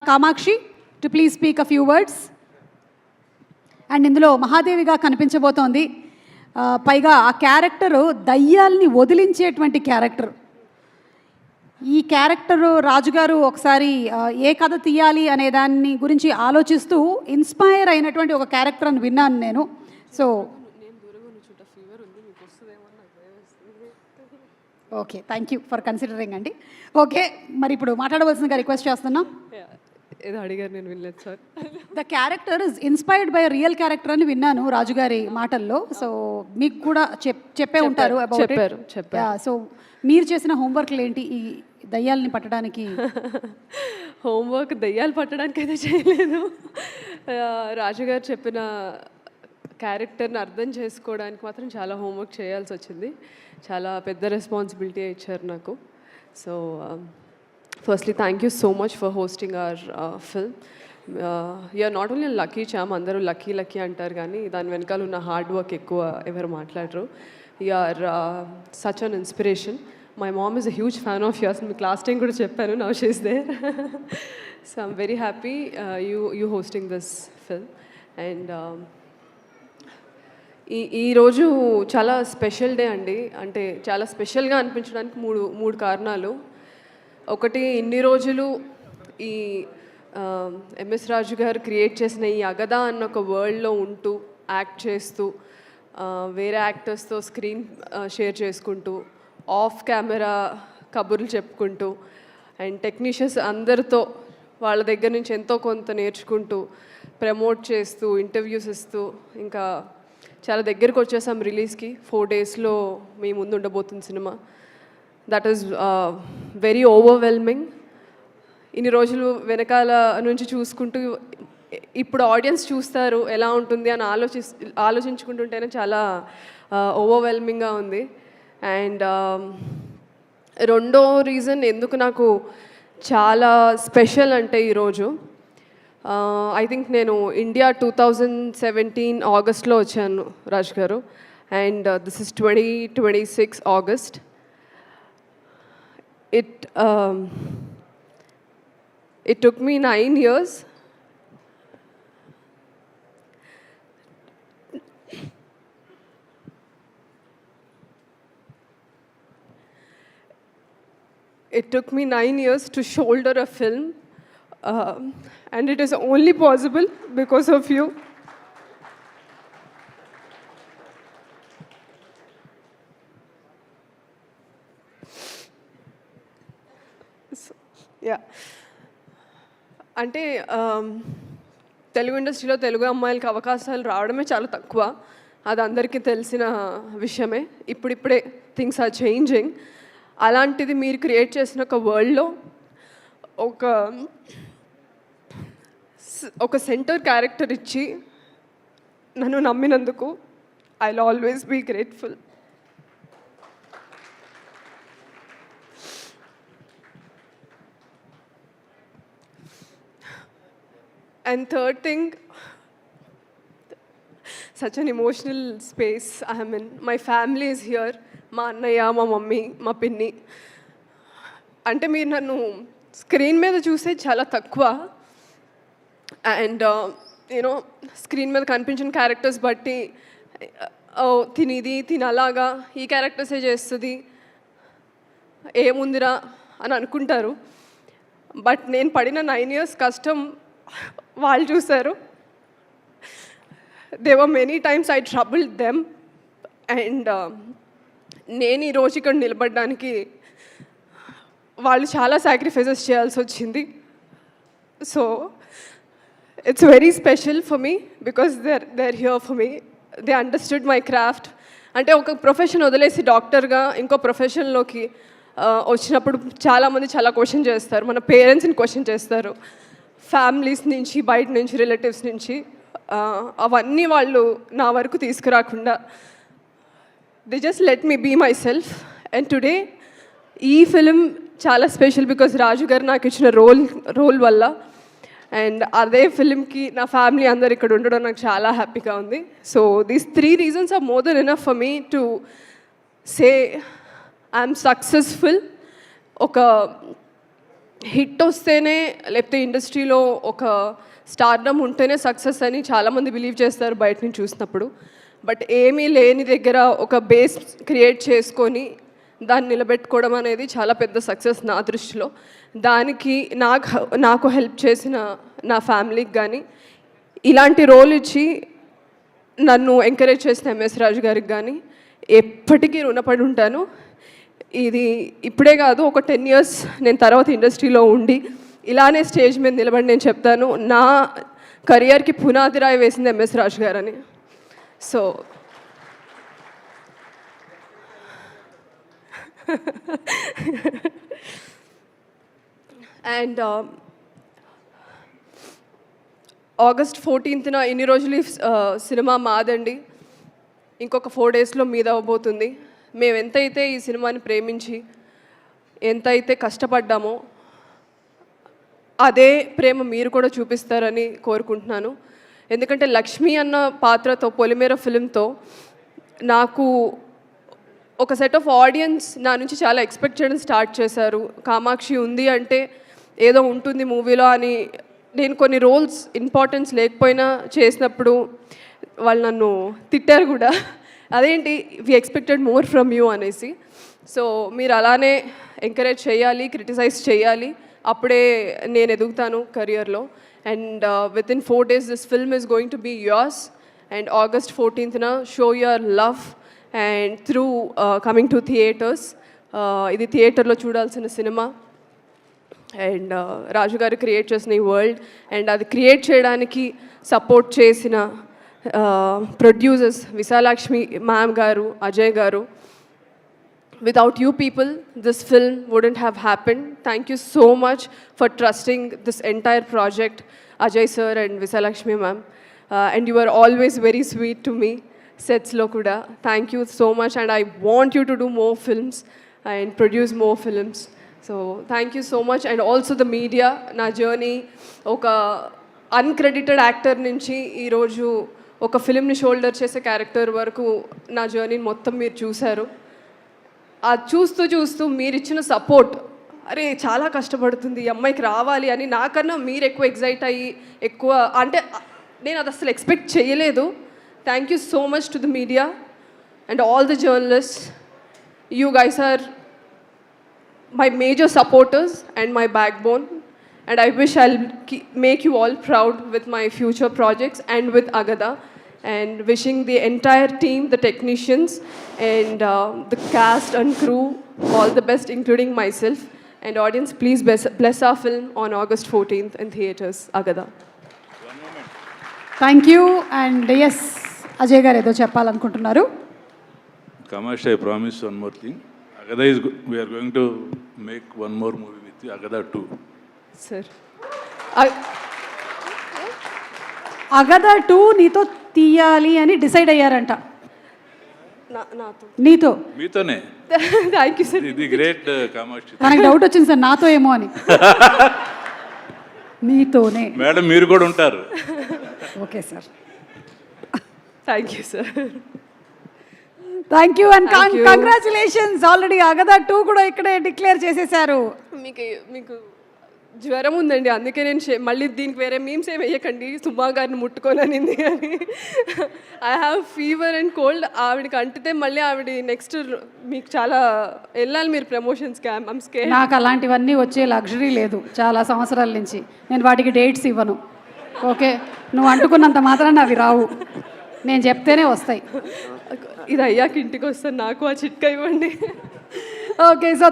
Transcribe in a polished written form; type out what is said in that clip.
Kamakshi to please speak a few words. And ఇందులో మహాదేవిగా కనిపించబోతోంది. పైగా ఆ క్యారెక్టరు దయ్యాల్ని వదిలించేటువంటి క్యారెక్టర్. ఈ క్యారెక్టరు రాజుగారు ఒకసారి ఏ కథ తీయాలి అనే దాన్ని గురించి ఆలోచిస్తూ ఇన్స్పైర్ అయినటువంటి ఒక క్యారెక్టర్ అని విన్నాను నేను. So okay, thank you for considering అండి. ఓకే, మరి ఇప్పుడు మాట్లాడవలసిందిగా రిక్వెస్ట్ చేస్తున్నాం. ఏదో అడిగారు, నేను వినలేదు sir. The character is inspired by real character అని విన్నాను రాజుగారి మాటల్లో. సో మీకు కూడా చెప్పే ఉంటారు అబౌట్ ఇట్. సో మీరు చేసిన హోంవర్క్లు ఏంటి ఈ దయ్యాలని పట్టడానికి? హోంవర్క్ దయ్యాలు పట్టడానికి అయితే చేయలేదు. రాజుగారు చెప్పిన క్యారెక్టర్ని అర్థం చేసుకోవడానికి మాత్రం చాలా హోంవర్క్ చేయాల్సి వచ్చింది. చాలా పెద్ద రెస్పాన్సిబిలిటీ ఇచ్చారు నాకు. So firstly thank you so much for hosting our film. You're not only lucky charm, అందరూ లక్కీ లక్కీ అంటారు కానీ దాని వెనకాల ఉన్న హార్డ్ వర్క్ ఎక్కువ ఎవరు మాట్లాడరు. You're such an inspiration. My mom is a huge fan of yours. మీకు లాస్ట్ టైం కూడా చెప్పాను, now she is there. So I'm very happy you hosting this film. And ఈరోజు చాలా స్పెషల్ డే అండి. అంటే చాలా స్పెషల్గా అనిపించడానికి మూడు కారణాలు. ఒకటి, ఇన్ని రోజులు ఈ ఎంఎస్ రాజు గారు క్రియేట్ చేసిన ఈ అగదా అన్న ఒక వరల్డ్లో ఉంటూ యాక్ట్ చేస్తూ వేరే యాక్టర్స్తో స్క్రీన్ షేర్ చేసుకుంటూ ఆఫ్ కెమెరా కబుర్లు చెప్పుకుంటూ అండ్ టెక్నీషియన్స్ అందరితో వాళ్ళ దగ్గర నుంచి ఎంతో కొంత నేర్చుకుంటూ ప్రమోట్ చేస్తూ ఇంటర్వ్యూస్ ఇస్తూ ఇంకా చాలా దగ్గరకు వచ్చేసాం రిలీజ్కి. 4 daysలో మీ ముందు ఉండబోతుంది cinema. That is very overwhelming. ఇన్ని రోజులు వెనకాల నుంచి చూసుకుంటూ ఇప్పుడు ఆడియన్స్ చూస్తారు ఎలా ఉంటుంది అని ఆలోచించుకుంటుంటేనే చాలా ఓవర్వెల్మింగ్గా ఉంది. అండ్ రెండో రీజన్ ఎందుకు నాకు చాలా స్పెషల్ అంటే ఈరోజు, ఐ థింక్ నేను ఇండియా 2017 ఆగస్ట్లో వచ్చాను రాజ్ గారు. And this is 2026 August. It took me 9 years. It took me 9 years to shoulder a film, and it is only possible because of you. Yeah. అంటే తెలుగు ఇండస్ట్రీలో తెలుగు అమ్మాయిలకి అవకాశాలు రావడమే చాలా తక్కువ. అది అందరికీ తెలిసిన విషయమే. ఇప్పుడిప్పుడే థింగ్స్ ఆర్ చేంజింగ్. అలాంటిది మీరు క్రియేట్ చేసిన ఒక వరల్డ్లో ఒక సెంటర్ క్యారెక్టర్ ఇచ్చి నన్ను నమ్మినందుకు I will always be grateful. And third thing, such an emotional space I am in. My family is here. మా అన్నయ్య, మా మమ్మీ, మా పిన్ని. అంటే మీరు నన్ను స్క్రీన్ మీద చూసే చాలా తక్కువ. అండ్ యూనో స్క్రీన్ మీద కనిపించిన క్యారెక్టర్స్ బట్టి తిని అలాగా ఈ క్యారెక్టర్సే చేస్తుంది ఏముందిరా అని అనుకుంటారు. బట్ నేను పడిన 9 years కష్టం వాళ్ళు చూశారు. They were many times I troubled them. And నేను ఈరోజు ఇక్కడ నిలబడడానికి వాళ్ళు చాలా సాక్రిఫైసెస్ చేయాల్సి వచ్చింది. So it's very special for me because they are here for me. They understood my craft. అంటే ఒక ప్రొఫెషన్ వదిలేసి డాక్టర్గా ఇంకో ప్రొఫెషన్లోకి వచ్చినప్పుడు చాలామంది చాలా క్వశ్చన్ చేస్తారు. మన పేరెంట్స్ని క్వశ్చన్ చేస్తారు, ఫ్యామిలీస్ నుంచి, బయట నుంచి, రిలేటివ్స్ నుంచి. అవన్నీ వాళ్ళు నా వరకు తీసుకురాకుండా they just let me be myself. And today ఈ ఫిలిం చాలా స్పెషల్ బికాజ్ రాజు గారు నాకు ఇచ్చిన రోల్ వల్ల. అండ్ అదే ఫిలింకి నా ఫ్యామిలీ అందరు ఇక్కడ ఉండడం నాకు చాలా హ్యాపీగా ఉంది. So these 3 reasons are more than enough for me to say I'm successful. ఒక హిట్ వస్తేనే లేకపోతే ఇండస్ట్రీలో ఒక స్టార్డమ్ ఉంటేనే సక్సెస్ అని చాలామంది బిలీవ్ చేస్తారు బయట నుంచి చూసినప్పుడు. బట్ ఏమీ లేని దగ్గర ఒక బేస్ క్రియేట్ చేసుకొని దాన్ని నిలబెట్టుకోవడం అనేది చాలా పెద్ద సక్సెస్ నా దృష్టిలో. దానికి నాకు హెల్ప్ చేసిన నా ఫ్యామిలీకి కానీ, ఇలాంటి రోల్ ఇచ్చి నన్ను ఎంకరేజ్ చేసిన ఎంఎస్ రాజు గారికి కానీ ఎప్పటికీ రుణపడి ఉంటాను. ఇది ఇప్పుడే కాదు, ఒక 10 years నేను తర్వాత ఇండస్ట్రీలో ఉండి ఇలానే స్టేజ్ మీద నిలబడి నేను చెప్తాను, నా కెరియర్కి పునాది రాయి వేసింది ఎంఎస్ రాజు గారని. సో అండ్ August 14th ఇన్ని రోజులు సినిమా మాదండి, ఇంకొక 4 daysలో మీద అవ్వబోతుంది. మేము ఎంతైతే ఈ సినిమాని ప్రేమించి ఎంతైతే కష్టపడ్డామో అదే ప్రేమ మీరు కూడా చూపిస్తారని కోరుకుంటున్నాను. ఎందుకంటే లక్ష్మి అన్న పాత్రతో, పొలిమేర ఫిల్మ్తో నాకు ఒక సెట్ ఆఫ్ ఆడియన్స్ నా నుంచి చాలా ఎక్స్పెక్ట్ చేయడం స్టార్ట్ చేశారు. కామాక్షి ఉంది అంటే ఏదో ఉంటుంది మూవీలో అని. నేను కొన్ని రోల్స్ ఇంపార్టెన్స్ లేకపోయినా చేసినప్పుడు వాళ్ళు నన్ను తిట్టారు కూడా, అదేంటి we expected more from you అనేసి. సో మీరు అలానే ఎంకరేజ్ చేయాలి, క్రిటిసైజ్ చేయాలి, అప్పుడే నేను ఎదుగుతాను కెరియర్లో. And within 4 days this film is going to be yours. And August 14th show your love and through coming to theatres. ఇది థియేటర్లో చూడాల్సిన సినిమా. అండ్ రాజు గారు క్రియేట్ చేసిన ఈ వరల్డ్, అండ్ అది క్రియేట్ చేయడానికి సపోర్ట్ చేసిన ప్రొడ్యూసర్స్ విశాలాక్ష్మి మ్యామ్ గారు, అజయ్ గారు. Without you people, this film wouldn't have happened. Thank you so much for trusting this entire project, Ajay sir and Visalakshmi ma'am. And you were always very sweet to me, sets lo kuda. Thank you so much, and I want you to do more films and produce more films. So thank you so much. And also the media, na journey oka uncredited actor nunchi ee roju oka film ni shoulder chese character varaku na journey mottham meer chusaru. అది చూస్తూ మీరు ఇచ్చిన support, అరే చాలా కష్టపడుతుంది ఈ అమ్మాయికి రావాలి అని నాకన్నా మీరు ఎక్కువ ఎగ్జైట్ అయ్యి ఎక్కువ, అంటే నేను అది అసలు ఎక్స్పెక్ట్ చేయలేదు. Thank you so much to the media and all the journalist. You guys are my major supporters and my backbone. And I wish I'll make you all proud with my future projects and with Agada. And wishing the entire team, the technicians and the cast and crew all the best, including myself. And audience, please bless our film on August 14th in theatres, Agada. Thank you. And yes, Ajay garu ఏదో చెప్పాలనుకుంటున్నారు. Kamash, I promise one more thing. Agada we are going to make one more movie with you, Agada 2. Sir. అగదా 2 నీతో తీయాలి అని decide అయ్యారంట. నాతో నీతో? మీతోనే. Thank you sir. ఇది great Kamakshi. నాకు డౌట్ వచ్చింది సార్, నాతో ఏమో అని. నీతోనే మేడం, మీరు కూడా ఉంటారు. Okay sir, thank you sir. Thank you and Thank you. Congratulations. Already అగదా 2 కూడా ఇక్కడే డిక్లేర్ చేసేసారు. మీకు జ్వరం ఉందండి, అందుకే నేను మళ్ళీ దీనికి వేరే మీమ్స్ ఏమి వేయకండి, సుమా గారిని ముట్టుకోననింది అని. I have fever and cold. ఆవిడకి అంటితే మళ్ళీ ఆవిడ నెక్స్ట్ మీకు చాలా వెళ్ళాలి మీరు ప్రమోషన్స్కి. I'm scared. నాకు అలాంటివన్నీ వచ్చే లగ్జరీ లేదు చాలా సంవత్సరాల నుంచి. నేను వాటికి డేట్స్ ఇవ్వను. ఓకే, నువ్వు అంటుకున్నంత మాత్రాన అవి రావు, నేను చెప్తేనే వస్తాయి. ఇది అయ్యాక ఇంటికి వస్తాను, నాకు ఆ చిట్కా ఇవ్వండి. Okay, so